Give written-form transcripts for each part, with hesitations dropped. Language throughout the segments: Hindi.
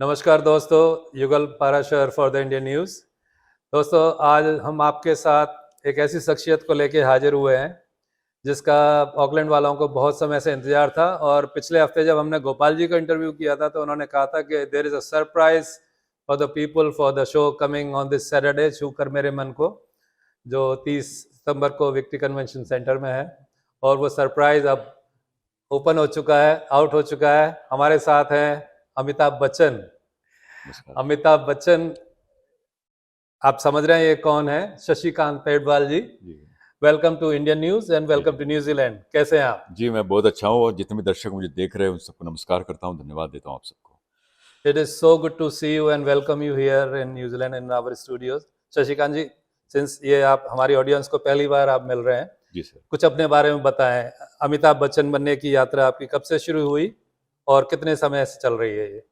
नमस्कार दोस्तों, युगल Parashar for the Indian news. दोस्तों, आज हम आपके साथ एक ऐसी शख्सियत को लेके हाजिर हुए हैं जिसका ऑकलैंड वालों को बहुत समय से इंतजार था। और पिछले हफ्ते जब हमने गोपाल जी को इंटरव्यू किया था तो उन्होंने कहा था कि there is a surprise for the people for the show coming on this Saturday, छू कर मेरे मन को, जो 30 सितंबर को विक्ट्री कन्वेंशन सेंटर में है। और वो सरप्राइज अब ओपन हो चुका है, आउट हो चुका है। हमारे साथ हैं अमिताभ बच्चन। नमस्कार। अमिताभ बच्चन, आप समझ रहे हैं ये कौन है? शशिकांत पेडवाल जी। जी। Welcome to Indian news and जी, वेलकम जी। To New Zealand. कैसे हैं आप? जी, मैं बहुत अच्छा हूँ और जितने भी दर्शक मुझे देख रहे हैं उन सबको नमस्कार करता हूँ, धन्यवाद देता हूँ आप सबको। It is so good to C you and welcome you here in New Zealand in our studios. Shashikant ji, since ये आप हमारी ऑडियंस को पहली बार आप मिल रहे हैं, जी सर। कुछ अपने बारे में बताएं। अमिताभ बच्चन बनने की यात्रा आपकी कब से शुरू हुई और कितने समय से चल रही है ये?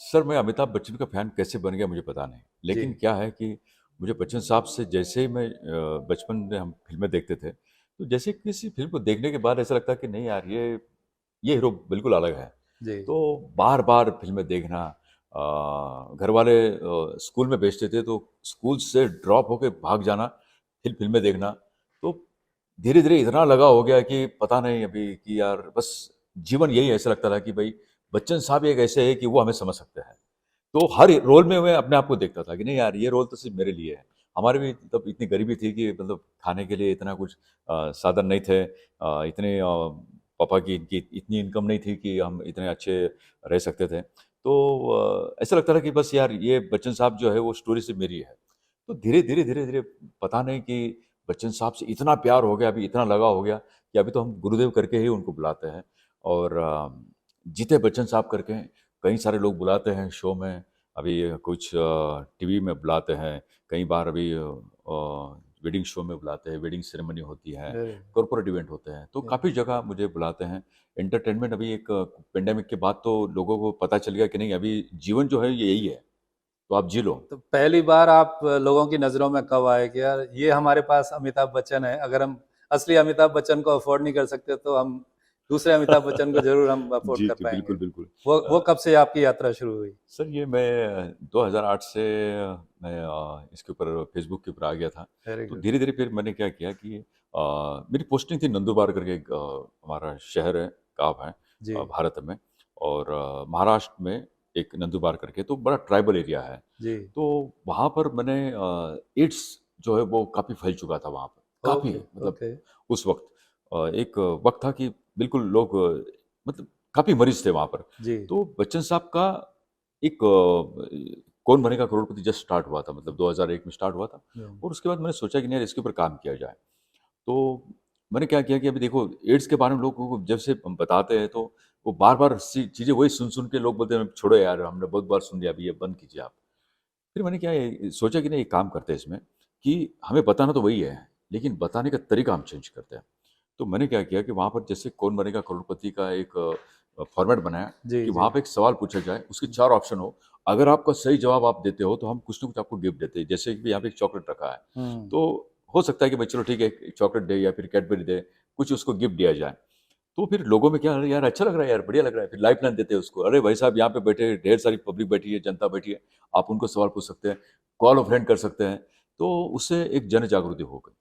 सर, मैं अमिताभ बच्चन का फ़ैन कैसे बन गया मुझे पता नहीं। जी। लेकिन क्या है कि मुझे बच्चन साहब से जैसे ही मैं बचपन में हम फ़िल्में देखते थे, तो जैसे किसी फ़िल्म को देखने के बाद ऐसा लगता है कि नहीं यार ये हीरो बिल्कुल अलग है। जी। तो बार-बार फ़िल्में देखना, घर वाले स्कूल में भेजते थे तो स्कूल से ड्रॉप होके भाग जाना, फिर फ़िल्में देखना। तो धीरे-धीरे इतना लगाव हो गया कि पता नहीं अभी कि यार बस जीवन यही है, ऐसा लगता था कि भई बच्चन साहब एक ऐसे हैं कि वो हमें समझ सकते हैं। तो हर रोल में मैं अपने आप को देखता था कि नहीं यार ये रोल तो सिर्फ़ मेरे लिए है। हमारे भी तब इतनी गरीबी थी कि मतलब खाने के लिए इतना कुछ साधन नहीं थे। इतने पापा की इनकी इतनी इनकम नहीं थी कि हम इतने अच्छे रह सकते थे। तो ऐसा लगता था कि बस यार ये बच्चन साहब जो है वो स्टोरी सिर्फ़ मेरी है। तो धीरे-धीरे पता नहीं कि बच्चन साहब से इतना प्यार हो गया, अभी इतना लगाव हो गया कि अभी तो हम गुरुदेव करके ही उनको बुलाते हैं। और जीते बच्चन साहब करके कई सारे लोग बुलाते हैं शो में। अभी कुछ टीवी में बुलाते हैं, कई बार अभी वेडिंग शो में बुलाते हैं, वेडिंग सेरेमनी होती है, जी। कॉर्पोरेट इवेंट होते हैं, तो काफ़ी जगह मुझे बुलाते हैं। एंटरटेनमेंट अभी एक पैंडेमिक के बाद तो लोगों को पता चल गया कि नहीं अभी जीवन जो है ये यही है, तो आप जी लो। तो पहली बार आप लोगों की नज़रों में कब आए कि यार ये हमारे पास अमिताभ बच्चन है, अगर हम असली अमिताभ बच्चन को अफोर्ड नहीं कर सकते तो हम दूसरे अमिताभ बच्चन को ज़रूर हम अफोर्ड जी, कर जी, पाएँगे। बिल्कुल, बिल्कुल। वो कब से आपकी यात्रा शुरू हुई? सर ये मैं 2008 से मैं इसके ऊपर फ़ेसबुक के ऊपर आ गया था। वेरी तो गुड। धीरे-धीरे फिर मैंने क्या किया कि मेरी पोस्टिंग थी नंदुरबार करके एक हमारा शहर है, गाँव है जी। भारत में। और महाराष्ट्र में एक नंदुरबार करके तो बड़ा ट्राइबल एरिया है। जी। तो वहाँ पर मैंने एड्स जो है वो काफ़ी फैल चुका था वहाँ पर, काफ़ी ओके, मतलब ओके। उस वक़्त एक वक़्त था कि बिल्कुल लोग मतलब काफ़ी मरीज़ थे वहाँ पर। जी। तो बच्चन साहब का एक कौन बनेगा करोड़पति जस्ट स्टार्ट हुआ था, मतलब 2001 में स्टार्ट हुआ था। हुँ। और उसके बाद मैंने सोचा कि नहीं यार इसके ऊपर काम किया जाए। तो मैंने क्या किया कि अभी देखो एड्स के बारे में लोगों को जब से हम बताते हैं तो वो बार-बार सी चीज़ें वही सुन-सुन के लोग बोलते हैं छोड़ो यार हमने बहुत बार सुन लिया, अभी ये बंद कीजिए आप। फिर मैंने क्या है सोचा कि नहीं एक काम करते हैं इसमें कि हमें बताना तो वही है, लेकिन बताने का तरीका हम चेंज करते हैं। तो मैंने क्या किया कि वहाँ पर जैसे कौन बनेगा करोड़पति का एक फॉर्मेट बनाया जी, कि जी। वहाँ पे एक सवाल पूछा जाए, उसके 4 ऑप्शन हो। अगर आपका सही जवाब आप देते हो तो हम कुछ ना कुछ आपको गिफ्ट देते हैं। जैसे कि यहाँ पे एक चॉकलेट रखा है, हुँ। तो हो सकता है कि भाई चलो ठीक है एक चॉकलेट दे या फिर कैडबरी दे, कुछ उसको गिफ्ट दिया जाए। तो फिर लोगों में क्या अरे यार अच्छा लग रहा है यार, बढ़िया लग रहा है। फिर लाइफ़लाइन देते हैं उसको। अरे भाई साहब यहाँ पे बैठे ढेर सारी पब्लिक बैठी है, जनता बैठी है, आप उनको सवाल पूछ सकते हैं, कॉल अ फ्रेंड कर सकते हैं। तो उससे एक जन जागृति हो गई।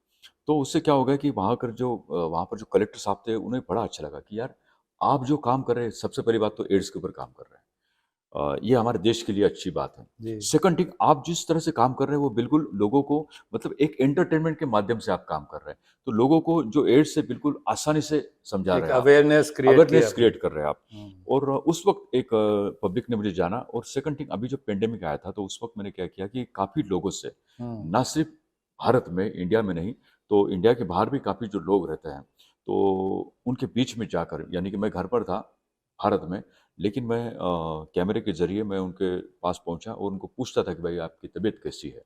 तो उससे क्या हो गया कि वहाँ पर जो कलेक्टर साहब थे उन्हें बड़ा अच्छा लगा कि यार आप जो काम कर रहे हैं सबसे पहली बात तो एड्स के ऊपर काम कर रहे हैं। ये हमारे देश के लिए अच्छी बात है। जी। सेकंड थिंग आप जिस तरह से काम कर रहे हैं वो बिल्कुल लोगों को मतलब एक एंटरटेनमेंट के माध्यम से आप काम कर रहे हैं। तो लोगों को जो एड्स से बिल्कुल आसानी से समझा एक रहे हैं आप, अवेयरनेस क्रिएट किया अवेयरनेस आपने। क्रिएट कर रहे हैं आप। हुँ। और उस वक़्त एक पब्लिक ने मुझे जाना। और सेकंड थिंग अभी जो पैंडेमिक आया था तो उस वक़्त मैंने क्या किया कि काफ़ी लोगों से, हुँ। ना सिर्फ़ भारत में, इंडिया में नहीं, तो इंडिया के बाहर भी काफ़ी जो लोग रहते हैं, तो उनके बीच में जाकर यानी कि मैं घर पर था भारत में, लेकिन मैं कैमरे के ज़रिए मैं उनके पास पहुँचा और उनको पूछता था कि भाई आपकी तबीयत कैसी है?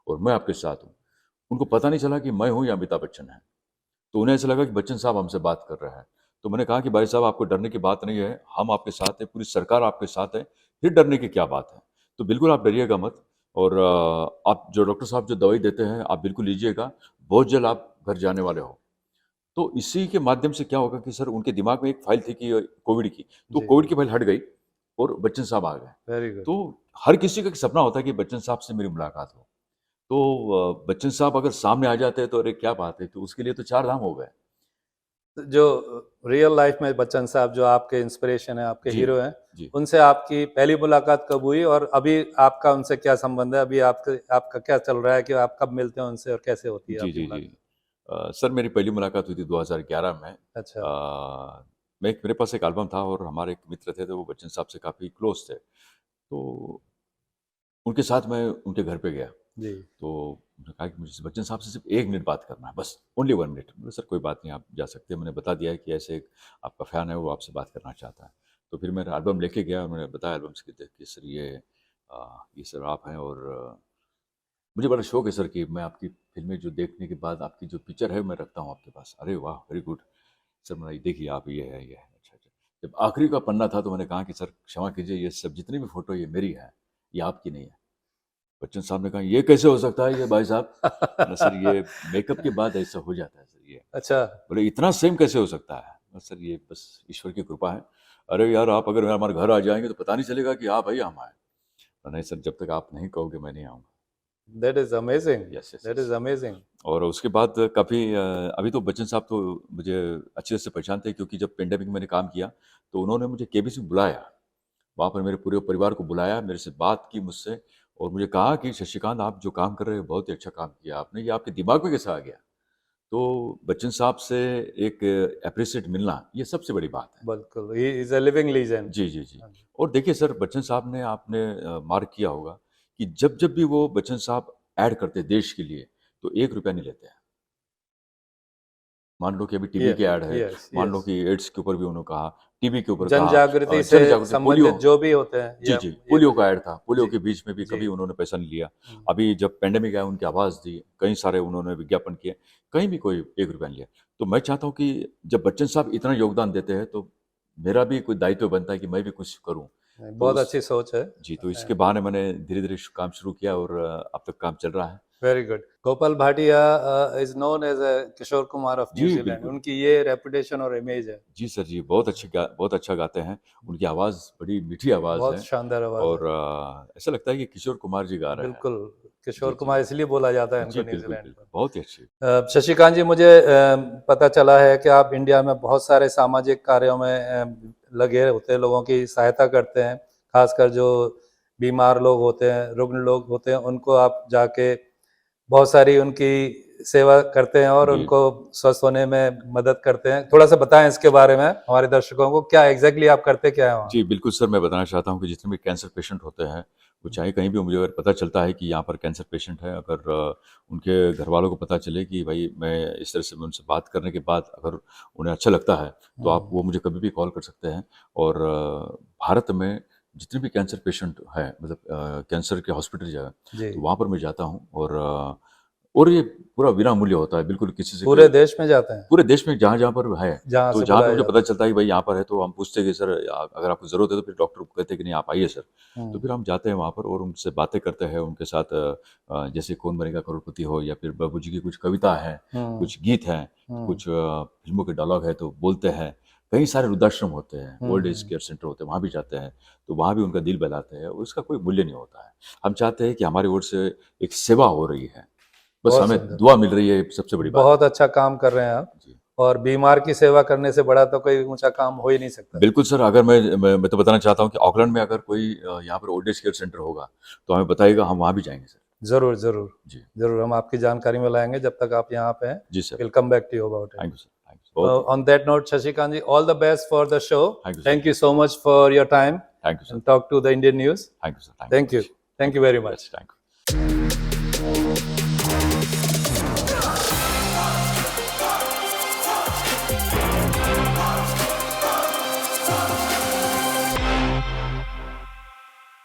और मैं आपके साथ हूँ। उनको पता नहीं चला कि मैं हूँ या अमिताभ बच्चन हैं। तो उन्हें ऐसा लगा कि बच्चन साहब हमसे बात कर रहे हैं। तो मैंने कहा कि भाई साहब आपको डरने की बात नहीं है, हम आपके साथ हैं, पूरी सरकार आपके साथ है, फिर डरने की क्या बात है? तो बिल्कुल आप डरिएगा मत। और आप जो डॉक्टर साहब जो दवाई देते हैं आप बिल्कुल लीजिएगा, बहुत जल्द आप घर जाने वाले हो। तो इसी के माध्यम से क्या होगा कि सर उनके दिमाग में एक फाइल थी कि कोविड की, तो जी। कोविड की फाइल हट गई और बच्चन साहब आ गए। Very good. तो हर किसी का एक सपना होता है कि बच्चन साहब से मेरी मुलाकात हो। तो बच्चन साहब अगर सामने आ जाते हैं तो अरे क्या बात है, तो उसके लिए तो 4 धाम हो गए। जो रियल लाइफ में बच्चन साहब जो आपके इंस्पिरेशन है, आपके जी, हीरो हैं, जी। उनसे आपकी पहली मुलाकात कब हुई और अभी आपका उनसे क्या संबंध है? अभी आपका क्या चल रहा है कि आप कब मिलते हैं उनसे और कैसे होती है जी, आपकी जी, जी। मुलाकात? सर मेरी पहली मुलाकात हुई थी 2011 में। अच्छा, मेरे पास एक एल्बम था और हमारे एक मित्र थे, तो वो बच्चन साहब से काफ़ी क्लोज़ थे। तो उनके साथ मैं उनके घर पे गया। जी। तो उन्होंने कहा कि मुझे बच्चन साहब से सिर्फ 1 मिनट बात करना है, बस ओनली 1 मिनट। मैंने सर कोई बात नहीं, आप जा सकते हैं। मैंने बता दिया है कि ऐसे एक आपका फ़ैन है, वो आपसे बात करना चाहता है। तो फिर मैंने एल्बम लेके गया और मैंने बताया एल्बम से कि सर ये सर आप हैं और मुझे बड़ा शौक है सर कि मैं आपकी फ़िल्में जो देखने के बाद आपकी जो पिक्चर है मैं रखता हूँ आपके पास। अरे वाह! Very good. सर मैंने देखिए आप ये है, ये है। अच्छा, अच्छा। जब आखिरी का पन्ना था तो मैंने कहा कि सर क्षमा कीजिए, ये सब जितनी भी फ़ोटो ये मेरी है, ये आपकी नहीं है। बच्चन साहब ने कहा, "ये कैसे हो सकता है ये भाई साहब?" मैंने सर ये मेकअप के बाद ऐसा हो जाता है सर ये। अच्छा, बोले इतना सेम कैसे हो सकता है? सर ये बस ईश्वर की कृपा है। अरे यार आप अगर हमारे घर आ जाएँगे तो पता नहीं चलेगा कि हाँ भाई हम आए। नहीं सर जब तक आप नहीं कहोगे मैं नहीं आऊँगा। That is amazing, yes, yes, that yes. Is amazing. और उसके बाद काफ़ी अभी तो बच्चन साहब तो मुझे अच्छे से पहचानते हैं क्योंकि जब पेंडेमिक में मैंने काम किया, तो उन्होंने मुझे केबीसी में बुलाया। वहाँ पर मेरे पूरे परिवार को बुलाया, मेरे से बात की मुझसे और मुझे कहा कि शशिकांत आप जो काम कर रहे हो बहुत ही अच्छा काम किया आपने, ये आपके दिमाग में कैसे आ गया? तो बच्चन साहब से एक एप्रिशिएट मिलना, ये सबसे बड़ी बात है। बिल्कुल, he is a living legend. जी, जी, जी। हाँ जी। और देखिए सर बच्चन साहब ने आपने मार्क किया होगा कि जब-जब भी वो बच्चन साहब ऐड करते हैं देश के लिए, तो ₹1 नहीं लेते हैं। मान लो कि अभी टीबी ये की ऐड है, यस, मान लो यस। कि एड्स के ऊपर भी उन्होंने कहा, टीबी के ऊपर जन कहा जागृति से जन जागृति पोलियो संबंधित जो भी होते हैं, जी, या जी, ये पोलियो मुझे का ऐड था, पोलियो जी, के बीच में भी जी। कभी उन्होंने पैसा नहीं लिया। हुँ। अभी जब पैंडेमिक आया उनकी आवाज़ दी, कई सारे उन्होंने विज्ञापन किए, कहीं भी कोई ₹1 नहीं लिया। तो मैं चाहता हूँ कि जब बच्चन साहब इतना योगदान देते हैं, तो मेरा भी कोई दायित्व बनता है कि मैं भी कुछ करूँ। नहीं, तो बहुत उस अच्छी सोच है। जी, तो इसके बहाने मैंने धीरे-धीरे काम शुरू किया और अब तक काम चल रहा है। Very good. Gopal Bhatia is known as Kishore Kumar of ji, New Zealand. बिल्कुल। उनकी ये रेपुटेशन और इमेज है। जी सर जी, बहुत अच्छा गाते हैं। उनकी आवाज़ बड़ी मीठी आवाज़ बहुत है शानदार आवाज़ है। और ऐसा लगता है कि किशोर कुमार जी गा रहे हैं। बिल्कुल, जी, किशोर जी। कुमार इसलिए बोला जाता है जी, इनको बिल्कुल, न्यूज़ीलैंड बिल्कुल। में। बहुत ही अच्छी। शशिकांत जी, मुझे पता चला है कि आप इंडिया में बहुत सारे सामाजिक कार्यों में लगे होते हैं, लोगों की सहायता करते हैं, खासकर जो बीमार लोग होते हैं, रुग्ण लोग होते हैं, उनको आप जाके बहुत सारी उनकी सेवा करते हैं और जी। उनको स्वस्थ होने में मदद करते हैं। थोड़ा-सा बताएँ इसके बारे में हमारे दर्शकों को, क्या एग्ज़ैक्टली आप करते क्या हैं वहाँ? जी, बिल्कुल सर, मैं बताना चाहता हूँ कि जितने भी कैंसर पेशेंट होते हैं, वो चाहे कहीं भी मुझे अगर पता चलता है कि यहाँ पर कैंसर पेशेंट है, अगर उनके घरवालों को पता चले कि भई मैं इस तरह से मैं उनसे बात करने के बाद अगर उन्हें अच्छा लगता है, तो आप हुँ, वो मुझे कभी भी कॉल कर सकते हैं और भारत में जितने भी कैंसर पेशेंट हैं, मतलब कैंसर के हॉस्पिटल जो है, जी। तो वहाँ पर मैं जाता हूँ और ये पूरा विनामूल्य होता है, बिल्कुल किसी से कोई पूरे देश में जाते हैं, पूरे देश में जहाँ-जहाँ पर है, जहाँ तो से जहाँ पे बुलाया मुझे पता जाता चलता है कि भाई यहाँ पर है, तो हम पूछते हैं कि सर अगर आपको ज़रूरत है तो फिर डॉक्टर कहते हैं कि नहीं आप आइए सर। है। तो हुँ, फिर हम जाते हैं वहाँ पर और उनसे बातें करते हैं, उनके साथ जैसे कौन बनेगा करोड़पति हो या फिर बाबूजी की कुछ कविता है, हुँ, कुछ गीत हैं, तो हुँ, कुछ फ़िल्मों के डायलॉग है तो बोलते हैं। कई सारे वृद्धाश्रम होते हैं, हुँ, ओल्ड एज हुँ। केयर सेंटर होते हैं, वहाँ भी जाते हैं, तो वहाँ भी उनका दिल बहलाते हैं और उसका कोई मूल्य नहीं होता है। हम चाहते हैं कि हमारी ओर से एक सेवा हो रही है, बस बहुत हमें सुंदर। दुआ मिल रही है, ये सबसे बड़ी बात बहुत है। अच्छा काम कर रहे हैं आप, जी। और बीमार की सेवा करने से बड़ा तो कोई ऊँचा काम हो ही नहीं सकता। बिल्कुल सर, अगर मैं तो बताना चाहता हूँ कि ऑकलैंड में अगर कोई यहाँ पर ओल्ड एज केयर सेंटर होगा, तो हमें बताइएगा, हम वहाँ भी जाएँगे सर। ज़रूर, ज़रूर। जी, ज़रूर, हम आपकी जानकारी में लाएँगे जब तक आप यहाँ पे हैं। जी sir. Will come back to you about it. Thank you sir, thank you. बहुत On that note, Shashikant ji, all the best for the show. Thank you sir, Thank you so much for your time thank you sir, and talk to the Indian news. Thank you sir, thank you Thank so you. Much. Thank you very much. Yes, thank you.